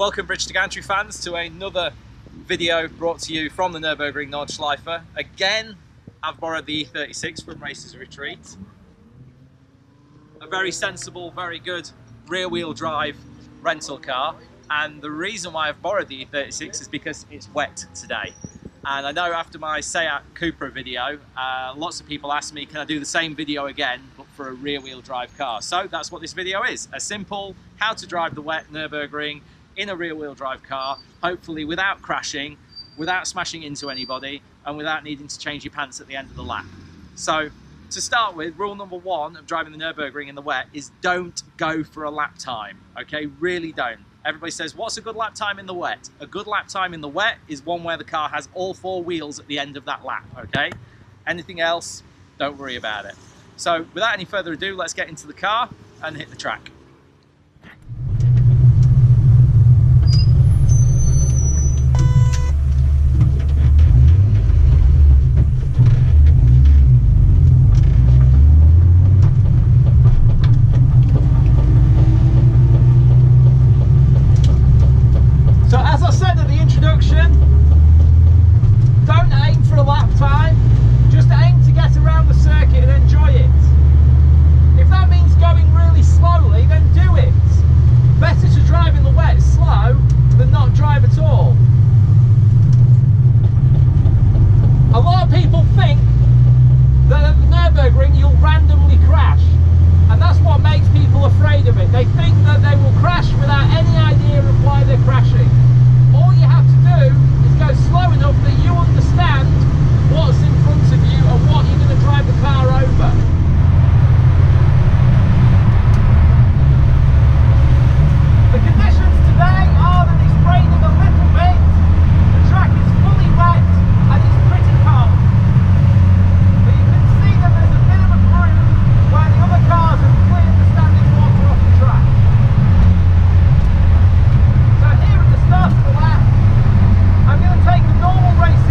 Welcome Bridge to Gantry fans to another video brought to you from the Nürburgring Nordschleife. Again, I've borrowed the E36 from Racers Retreat. A very sensible, very good rear-wheel drive rental car. And the reason why I've borrowed the E36 is because it's wet today. And I know after my Seat Cupra video, lots of people ask me, can I do the same video again, but for a rear-wheel drive car? So that's what this video is. A simple how to drive the wet Nürburgring in a rear-wheel drive car, hopefully without crashing, without smashing into anybody, and without needing to change your pants at the end of the lap. So to start with, rule number one of driving the Nürburgring in the wet is don't go for a lap time, okay? Really don't. Everybody says, what's a good lap time in the wet? A good lap time in the wet is one where the car has all four wheels at the end of that lap, okay? Anything else, don't worry about it. So without any further ado, let's get into the car and hit the track. Don't aim for a lap time, just aim to get around the circuit and enjoy it. If that means going really slowly, then do it. Better to drive in the wet slow than not drive at all. A lot of people think that at the Nürburgring you'll randomly crash, and that's what makes people afraid of it. They think that they will crash without any idea of why they're crashing. All you have to do is go slow enough that you understand what's in front of you and what you're going to drive the car over. The conditions today are that it's raining a little bit, the track is fully wet and it's pretty cold. But you can see that there's a bit of a groove where the other cars have cleared the standing water off the track. So here at the start of the lap, I'm going to take the normal racing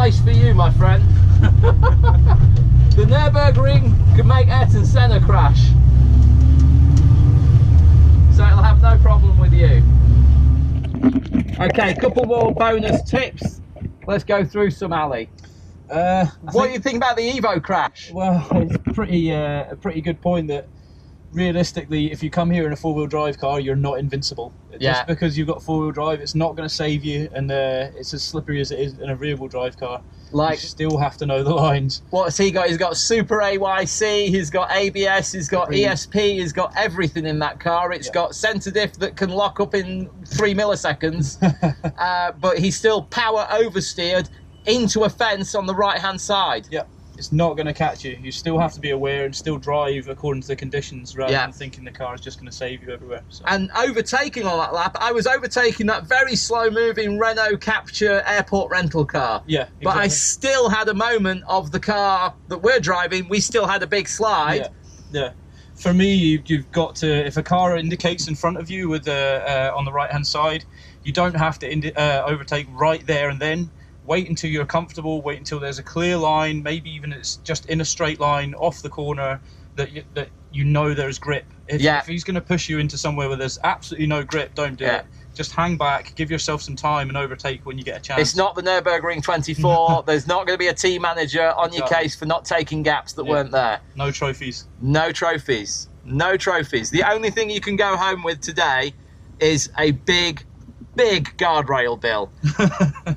race for you, my friend. The Nürburgring can make Ayrton Senna crash, so it'll have no problem with you. Okay, couple more bonus tips. Let's go through some, Ali. What do you think about the Evo crash? Well, it's a pretty good point that realistically, if you come here in a four-wheel drive car, you're not invincible. Yeah. Just because you've got four-wheel drive, it's not going to save you, and it's as slippery as it is in a rear-wheel drive car. Like, you still have to know the lines. What's he got? He's got Super AYC, he's got ABS, he's got ESP, he's got everything in that car. It's got centre diff that can lock up in 3 milliseconds, but he's still power oversteered into a fence on the right-hand side. Yeah. It's not going to catch you. You still have to be aware and still drive according to the conditions rather than thinking the car is just going to save you everywhere. So. And overtaking on that lap, I was overtaking that very slow-moving Renault Capture airport rental car. Yeah, exactly. But I still had a moment of the car that we're driving, we still had a big slide. Yeah. For me, you've got to, if a car indicates in front of you with on the right-hand side, you don't have to overtake right there and then. Wait until you're comfortable, wait until there's a clear line, maybe even it's just in a straight line off the corner that you know there's grip. If he's going to push you into somewhere where there's absolutely no grip, don't do it. Just hang back, give yourself some time and overtake when you get a chance. It's not the Nürburgring 24. There's not going to be a team manager on your case for not taking gaps that weren't there. No trophies. No trophies. No trophies. The only thing you can go home with today is a big guardrail bill.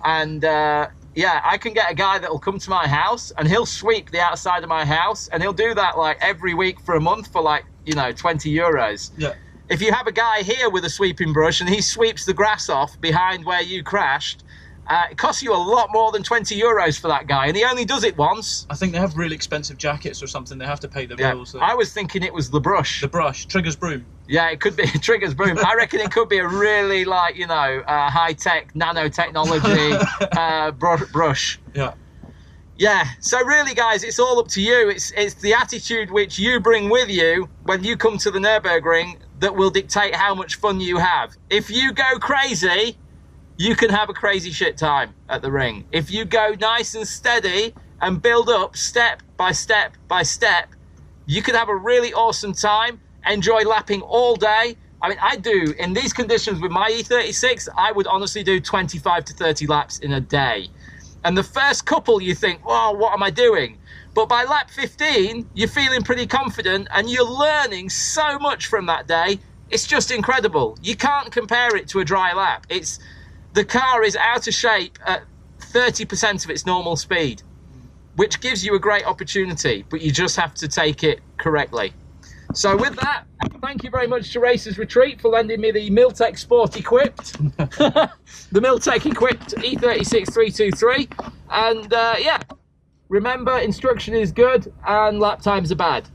And I can get a guy that will come to my house and he'll sweep the outside of my house, and he'll do that like every week for a month for like, 20 euros. Yeah. If you have a guy here with a sweeping brush and he sweeps the grass off behind where you crashed, it costs you a lot more than 20 euros for that guy, and he only does it once. I think they have really expensive jackets or something. They have to pay the bills. So. I was thinking it was the brush. The brush, Trigger's broom. Yeah, it could be Trigger's broom. I reckon it could be a really high-tech nanotechnology brush. Yeah. Yeah, so really, guys, it's all up to you. It's the attitude which you bring with you when you come to the Nürburgring that will dictate how much fun you have. If you go crazy, you can have a crazy shit time at the ring. If you go nice and steady and build up step by step by step, you can have a really awesome time, enjoy lapping all day. I mean, I do, in these conditions with my E36, I would honestly do 25 to 30 laps in a day. And the first couple you think, whoa, what am I doing? But by lap 15, you're feeling pretty confident and you're learning so much from that day. It's just incredible. You can't compare it to a dry lap. The car is out of shape at 30% of its normal speed, which gives you a great opportunity, but you just have to take it correctly. So with that, thank you very much to Racers Retreat for lending me the Miltech Sport Equipped, the Miltech Equipped E36 323. And remember, instruction is good and lap times are bad.